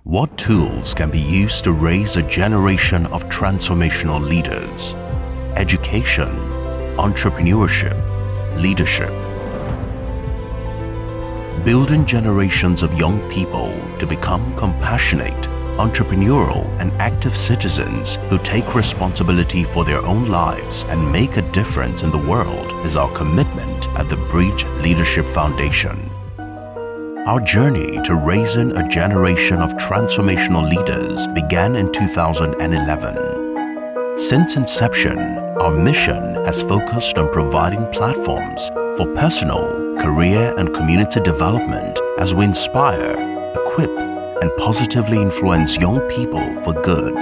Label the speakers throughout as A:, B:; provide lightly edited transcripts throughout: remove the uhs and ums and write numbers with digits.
A: What tools can be used to raise a generation of transformational leaders? Education, entrepreneurship, leadership. Building generations of young people to become compassionate, entrepreneurial, and active citizens who take responsibility for their own lives and make a difference in the world is our commitment at the Bridge Leadership Foundation. Our journey to raising a generation of transformational leaders began in 2011. Since inception, our mission has focused on providing platforms for personal, career, and community development as we inspire, equip, and positively influence young people for good.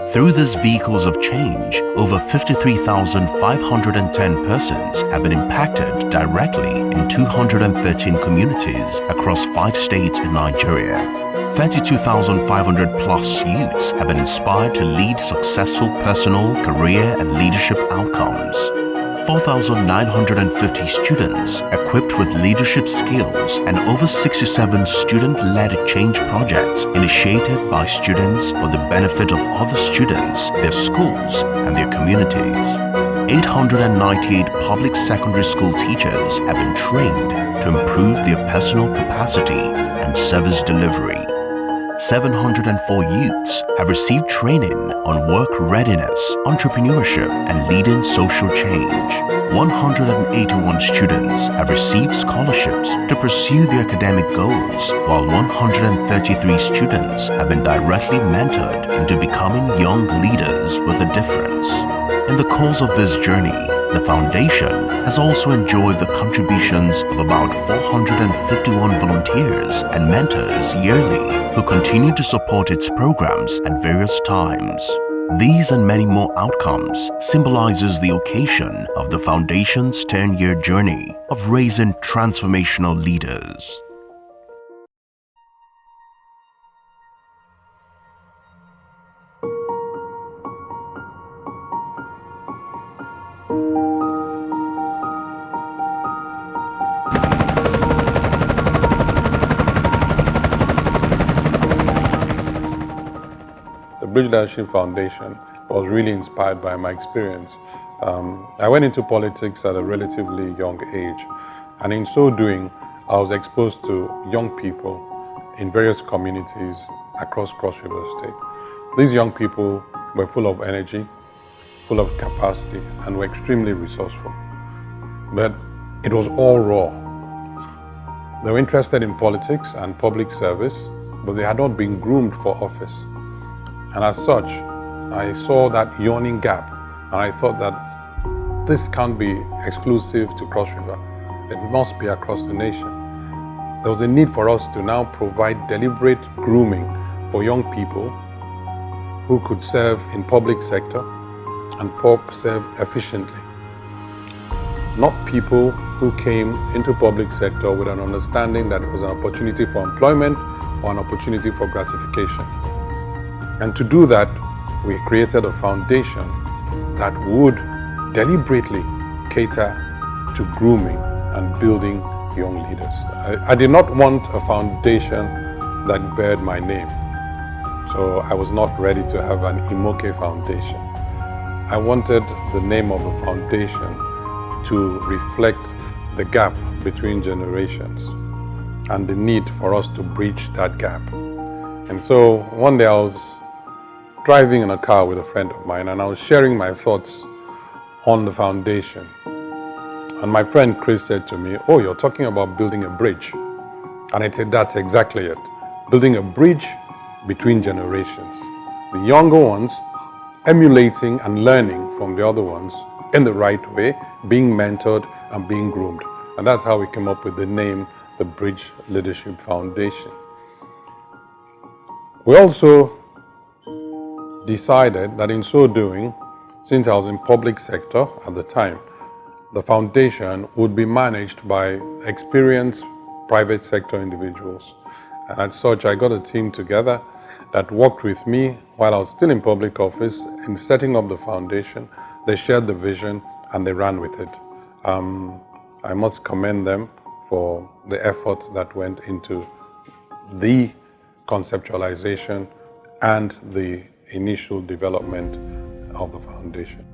A: Through these vehicles of change, over 53,510 persons have been impacted directly in 213 communities across 5 states in Nigeria. 32,500 plus youths have been inspired to lead successful personal, career, and leadership outcomes. 4,950 students equipped with leadership skills and over 67 student-led change projects initiated by students for the benefit of other students, their schools, and their communities. 898 public secondary school teachers have been trained to improve their personal capacity and service delivery. 704 youths have received training on work readiness, entrepreneurship, and leading social change. 181 students have received scholarships to pursue their academic goals, while 133 students have been directly mentored into becoming young leaders with a difference. In the course of this journey, the Foundation has also enjoyed the contributions of about 451 volunteers and mentors yearly who continue to support its programs at various times. These and many more outcomes symbolizes the occasion of the Foundation's 10-year journey of raising transformational leaders.
B: The Bridge Leadership Foundation was really inspired by my experience. I went into politics at a relatively young age, and in so doing, I was exposed to young people in various communities across Cross River State. These young people were full of energy, full of capacity, and were extremely resourceful. But it was all raw. They were interested in politics and public service, but they had not been groomed for office. And as such, I saw that yawning gap, and I thought that this can't be exclusive to Cross River. It must be across the nation. There was a need for us to now provide deliberate grooming for young people who could serve in public sector and serve efficiently. Not people who came into public sector with an understanding that it was an opportunity for employment or an opportunity for gratification. And to do that, we created a foundation that would deliberately cater to grooming and building young leaders. I did not want a foundation that bared my name. So I was not ready to have an Imoke Foundation. I wanted the name of the foundation to reflect the gap between generations and the need for us to bridge that gap. And so one day I was driving in a car with a friend of mine, and I was sharing my thoughts on the foundation. And my friend Chris said to me, "Oh, you're talking about building a bridge." And I said, "That's exactly it. Building a bridge between generations. The younger ones emulating and learning from the other ones in the right way, being mentored and being groomed." And that's how we came up with the name, the Bridge Leadership Foundation. We also decided that in so doing, since I was in public sector at the time, the foundation would be managed by experienced private sector individuals. And as such, I got a team together that worked with me while I was still in public office in setting up the foundation. They shared the vision and they ran with it. I must commend them for the effort that went into the conceptualization, and the initial development of the foundation.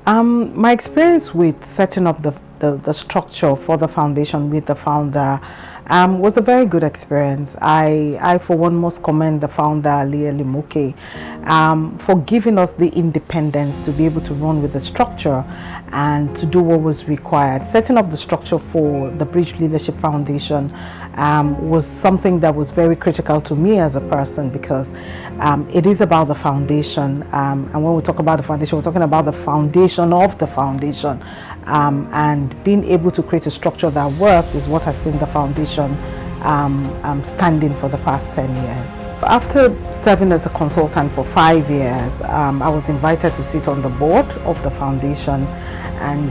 C: My experience with setting up the structure for the foundation with the founder was a very good experience. I for one must commend the founder, Liyel Imoke, for giving us the independence to be able to run with the structure and to do what was required. Setting up the structure for the Bridge Leadership Foundation was something that was very critical to me as a person, because it is about the foundation, and when we talk about the foundation, we're talking about the foundation of the foundation, and being able to create a structure that works is what has seen the foundation standing for the past 10 years. After serving as a consultant for 5 years, I was invited to sit on the board of the foundation, and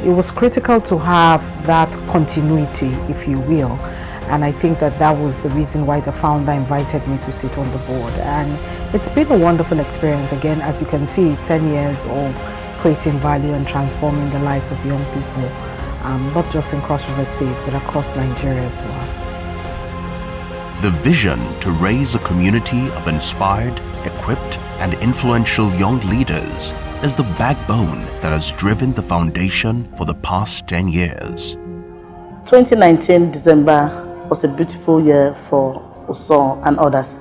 C: it was critical to have that continuity, if you will. And I think that was the reason why the founder invited me to sit on the board. And it's been a wonderful experience. Again, as you can see, 10 years of creating value and transforming the lives of young people, not just in Cross River State, but across Nigeria as well.
A: The vision to raise a community of inspired, equipped, and influential young leaders is the backbone that has driven the foundation for the past 10 years.
D: 2019 December was a beautiful year for Uso and others.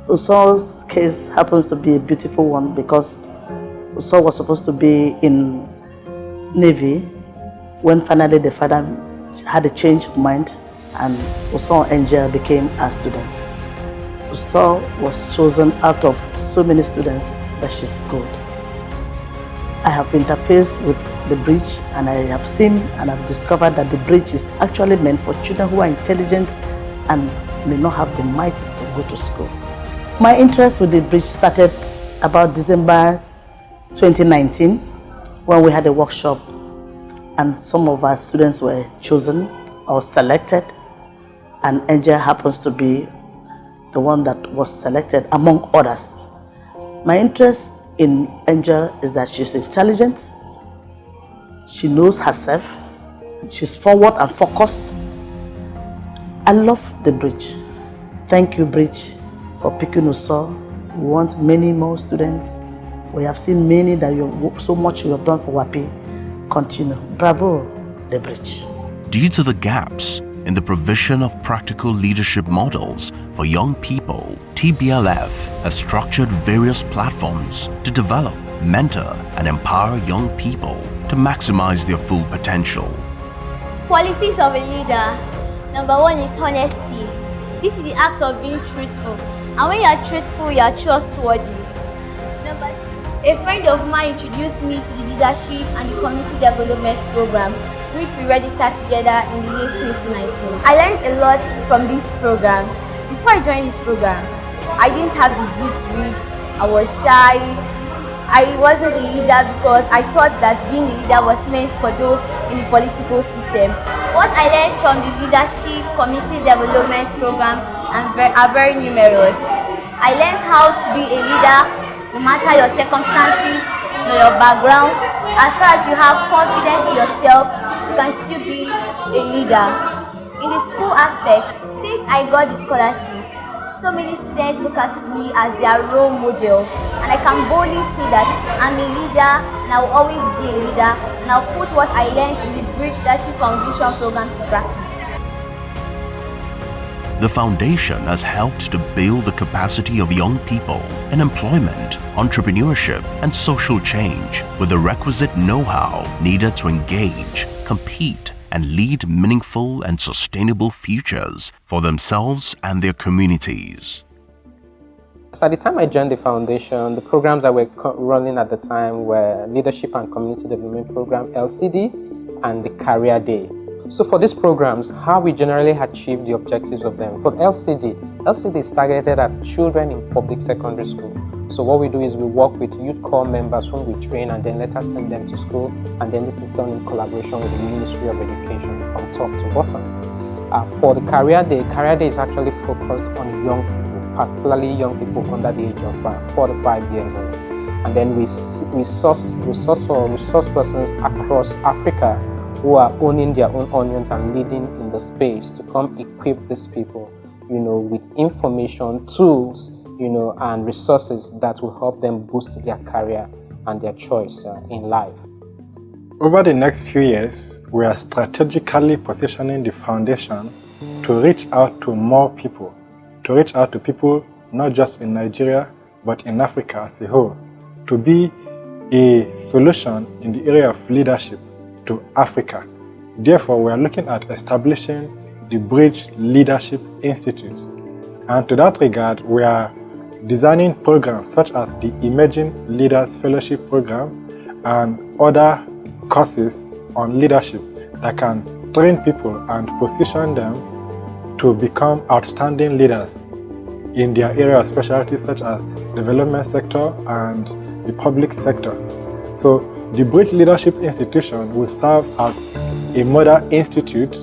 D: Uso's case happens to be a beautiful one because Uso was supposed to be in Navy when finally the father had a change of mind and Uso and Angel became our students. Uso was chosen out of so many students that she's good. I have interfaced with the bridge, and I have seen and I've discovered that the bridge is actually meant for children who are intelligent and may not have the might to go to school. My interest with the bridge started about December 2019 when we had a workshop and some of our students were chosen or selected, and Angel happens to be the one that was selected among others. My interest in Angel is that she's intelligent, she knows herself, she's forward and focused. I love the bridge. Thank you, bridge, for picking Uso. We want many more students. We have seen many that so much you have done for WAPI. Continue. Bravo, the bridge.
A: Due to the gaps in the provision of practical leadership models for young people, TBLF has structured various platforms to develop, mentor, and empower young people to maximize their full potential.
E: Qualities of a leader. Number one is honesty. This is the act of being truthful. And when you are truthful, you are trustworthy. Number two, a friend of mine introduced me to the leadership and the community development program, which we registered together in the year 2019. I learned a lot from this program. Before I joined this program, I didn't have the zeal to read. I was shy. I wasn't a leader because I thought that being a leader was meant for those in the political system. What I learned from the leadership community development program are very numerous. I learned how to be a leader no matter your circumstances, your background. As far as you have confidence in yourself, you can still be a leader. In the school aspect, since I got the scholarship, so many students look at me as their role model, and I can boldly say that I'm a leader and I will always be a leader, and I'll put what I learned in the Bridge Leadership Foundation program to practice.
A: The foundation has helped to build the capacity of young people in employment, entrepreneurship, and social change with the requisite know-how needed to engage, compete, and lead meaningful and sustainable futures for themselves and their communities.
F: So at the time I joined the foundation, the programs that were running at the time were Leadership and Community Development Program, LCD, and the Career Day. So for these programs, how we generally achieve the objectives of them. For LCD is targeted at children in public secondary school. So what we do is we work with youth corps members whom we train and then let us send them to school, and then this is done in collaboration with the Ministry of Education from top to bottom. For the Career Day is actually focused on young people, particularly young people under the age of 4 to 5 years old. And then we source persons across Africa who are owning their own onions and leading in the space to come equip these people, with information, tools, and resources that will help them boost their career and their choice in life.
G: Over the next few years, we are strategically positioning the foundation to reach out to more people, to reach out to people not just in Nigeria, but in Africa as a whole, to be a solution in the area of leadership to Africa. Therefore, we are looking at establishing the Bridge Leadership Institute. And to that regard, we are designing programs such as the Emerging Leaders Fellowship Program and other courses on leadership that can train people and position them to become outstanding leaders in their area of specialty, such as development sector and the public sector. So the Bridge Leadership Institution will serve as a model institute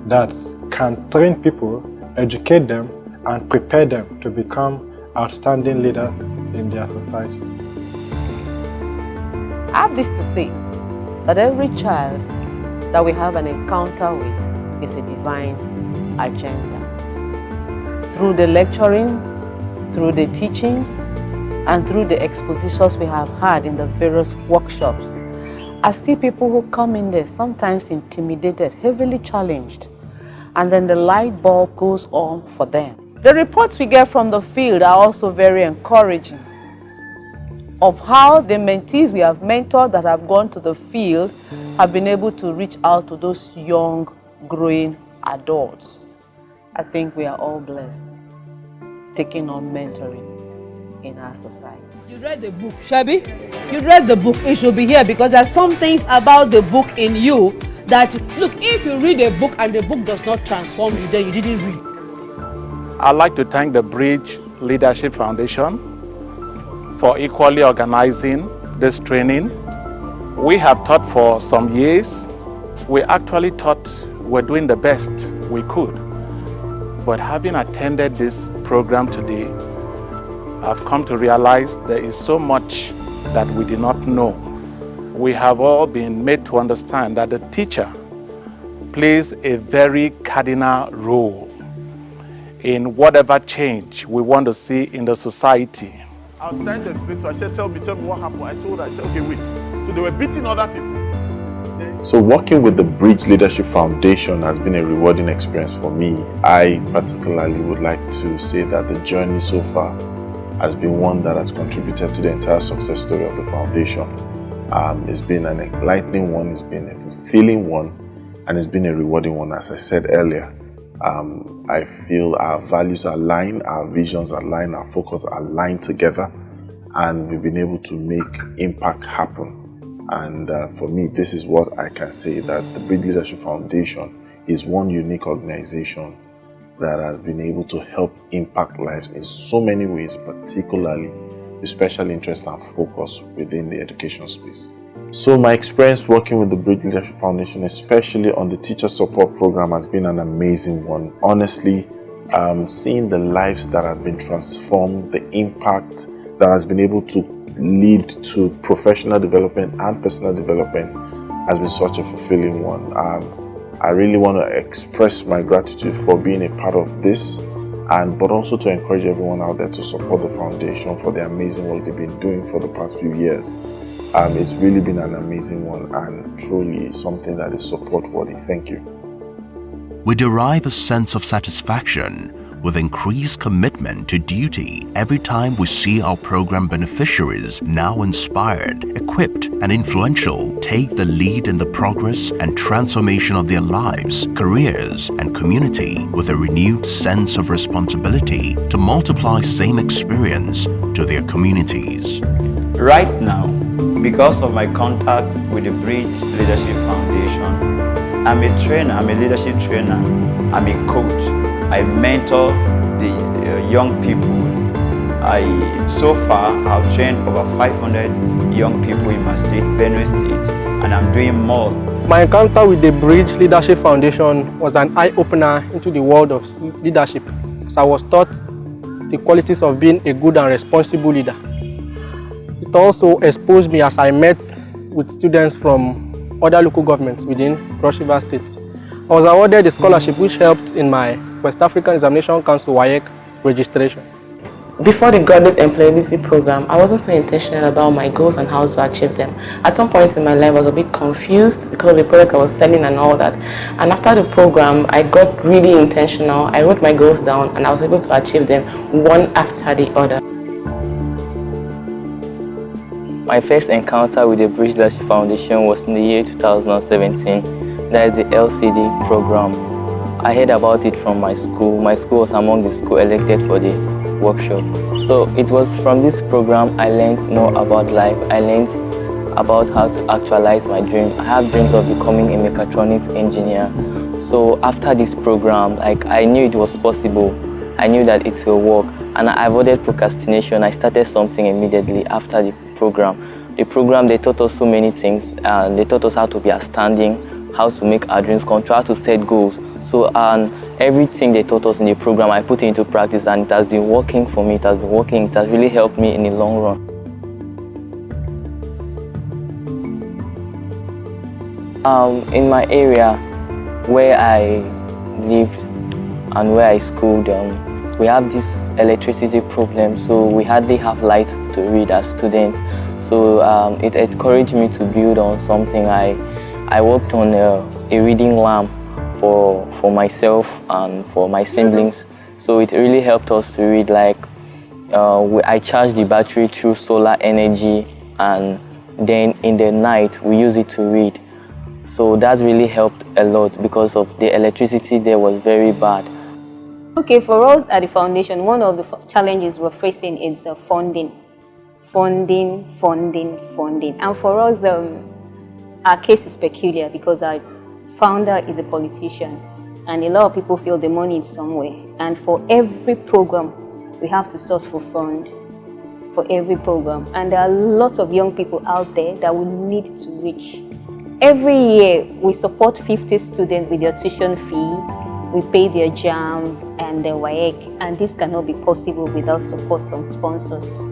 G: that can train people, educate them, and prepare them to become outstanding leaders in their society.
H: I have this to say, that every child that we have an encounter with is a divine agenda. Through the lecturing, through the teachings, and through the expositions we have had in the various workshops, I see people who come in there sometimes intimidated, heavily challenged, and then the light bulb goes on for them. The reports we get from the field are also very encouraging of how the mentees we have mentored that have gone to the field have been able to reach out to those young, growing adults. I think we are all blessed taking on mentoring in our society.
I: You read the book, Shabby? You read the book, it should be here because there's some things about the book in you that, look, if you read a book and the book does not transform you, then you didn't read.
J: I'd like to thank the Bridge Leadership Foundation for equally organizing this training. We have taught for some years. We actually thought we're doing the best we could. But having attended this program today, I've come to realize there is so much that we did not know. We have all been made to understand that the teacher plays a very cardinal role in whatever change we want to see in the society.
K: I was trying to explain to her. I said, tell me what happened. I told her, I said, okay, wait. So they were beating other people.
L: So working with the Bridge Leadership Foundation has been a rewarding experience for me. I particularly would like to say that the journey so far has been one that has contributed to the entire success story of the foundation. It's been an enlightening one, it's been a fulfilling one, and it's been a rewarding one. As I said earlier, I feel our values align, our visions align, our focus align together, and we've been able to make impact happen. And for me, this is what I can say, that the Bridge Leadership Foundation is one unique organization that has been able to help impact lives in so many ways, particularly with special interest and focus within the education space. So my experience working with the Bridge Leadership Foundation, especially on the teacher support program, has been an amazing one. Honestly, seeing the lives that have been transformed, the impact that has been able to lead to professional development and personal development has been such a fulfilling one. I really want to express my gratitude for being a part of this, but also to encourage everyone out there to support the foundation for the amazing work they've been doing for the past few years. It's really been an amazing one and truly something that is support worthy. Thank you.
A: We derive a sense of satisfaction with increased commitment to duty every time we see our program beneficiaries, now inspired, equipped, and influential, take the lead in the progress and transformation of their lives, careers, and community with a renewed sense of responsibility to multiply same experience to their communities.
M: Right now, because of my contact with the Bridge Leadership Foundation, I'm a trainer, I'm a leadership trainer, I'm a coach. I mentor the young people. So far, I've trained over 500 young people in my state, Benue State, and I'm doing more.
F: My encounter with the Bridge Leadership Foundation was an eye-opener into the world of leadership, as I was taught the qualities of being a good and responsible leader. It also exposed me as I met with students from
N: other local governments within Cross River State. I was awarded a scholarship which helped in my West African Examination Council WAEC registration.
H: Before the Graduate Employability Program, I wasn't so intentional about my goals and how to achieve them. At some point in my life, I was a bit confused because of the product I was selling and all that. And after the program, I got really intentional. I wrote my goals down and I was able to achieve them one after the other.
O: My first encounter with the Bridge Leadership Foundation was in the year 2017. That is the LCD program. I heard about it from my school. My school was among the schools elected for the workshop. So it was from this program I learned more about life. I learned about how to actualize my dream. I have dreams of becoming a mechatronics engineer. So after this program, I knew it was possible. I knew that it will work. And I avoided procrastination. I started something immediately after the program. The program, they taught us so many things. They taught us how to be outstanding, how to make our dreams come true, how to set goals. So everything they taught us in the program, I put it into practice, and it has been working for me. It has been working. It has really helped me in the long run. In my area where I lived and where I schooled, we have this electricity problem, so we hardly have light to read as students. So it encouraged me to build on something. I worked on a reading lamp for myself and for my siblings. So it really helped us to read. I charged the battery through solar energy, and then in the night we use it to read. So that really helped a lot because of the electricity there was very bad.
P: Okay, for us at the foundation, one of the challenges we're facing is funding. Funding. And for us, our case is peculiar because our founder is a politician, and a lot of people feel the money is somewhere. And for every program, we have to search for funds for every program. And there are lots of young people out there that we need to reach. Every year, we support 50 students with their tuition fee. We pay their JAM and their WAEC, and this cannot be possible without support from sponsors.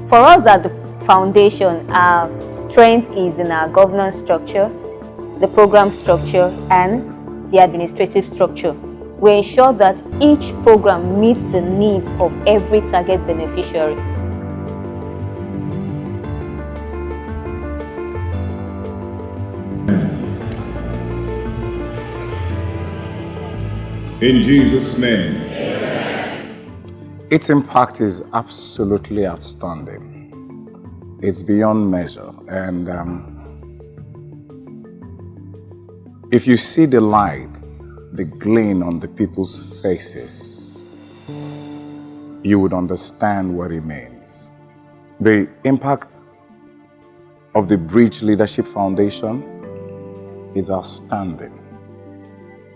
P: For us at the foundation, our strength is in our governance structure, the program structure, and the administrative structure. We ensure that each program meets the needs of every target beneficiary.
Q: In Jesus' name.
R: Its impact is absolutely outstanding. It's beyond measure. And if you see the light, the gleam on the people's faces, you would understand what it means. The impact of the Bridge Leadership Foundation is outstanding.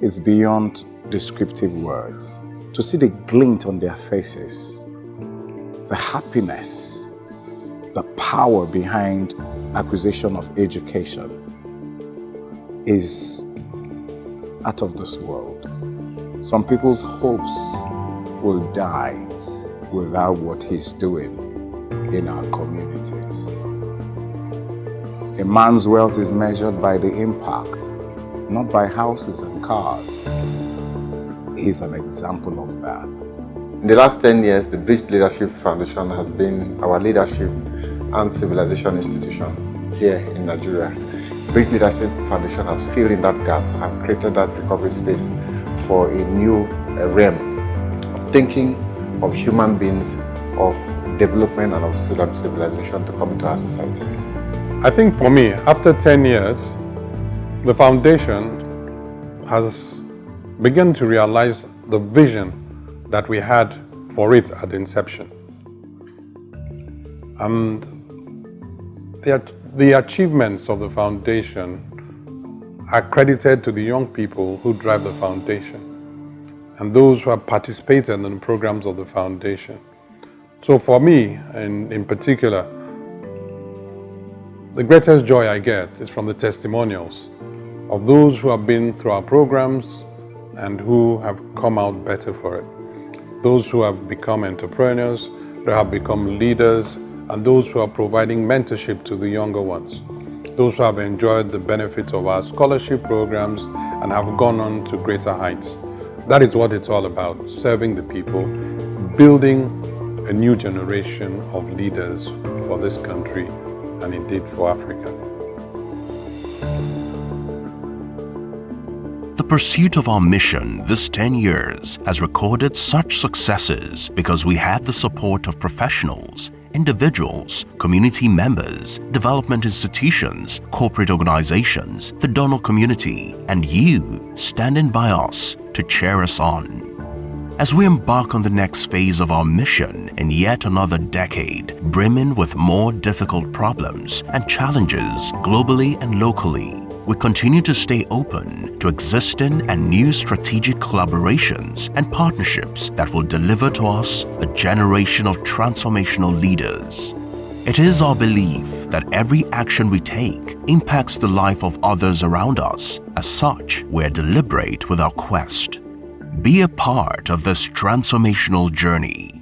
R: It's beyond descriptive words. To see the glint on their faces, the happiness, the power behind acquisition of education is out of this world. Some people's hopes will die without what he's doing in our communities. A man's wealth is measured by the impact, not by houses and cars. He's an example of that.
S: In the last 10 years, the Bridge Leadership Foundation has been our leadership and civilization institution here in Nigeria. Bridge Leadership Foundation has filled in that gap and created that recovery space for a new realm of thinking of human beings, of development and of civilization to come into our society.
B: I think for me, after 10 years, the foundation has began to realize the vision that we had for it at inception. And the achievements of the foundation are credited to the young people who drive the foundation and those who have participated in the programs of the foundation. So for me, in particular, the greatest joy I get is from the testimonials of those who have been through our programs and who have come out better for it. Those who have become entrepreneurs, who have become leaders, and those who are providing mentorship to the younger ones. those who have enjoyed the benefits of our scholarship programs and have gone on to greater heights. That is what it's all about, serving the people, building a new generation of leaders for this country and indeed for Africa.
A: The pursuit of our mission this 10 years has recorded such successes because we have the support of professionals, individuals, community members, development institutions, corporate organizations, the donor community, and you standing by us to cheer us on. As we embark on the next phase of our mission in yet another decade, brimming with more difficult problems and challenges globally and locally, we continue to stay open to existing and new strategic collaborations and partnerships that will deliver to us a generation of transformational leaders. It is our belief that every action we take impacts the life of others around us. As such, we're deliberate with our quest. Be a part of this transformational journey.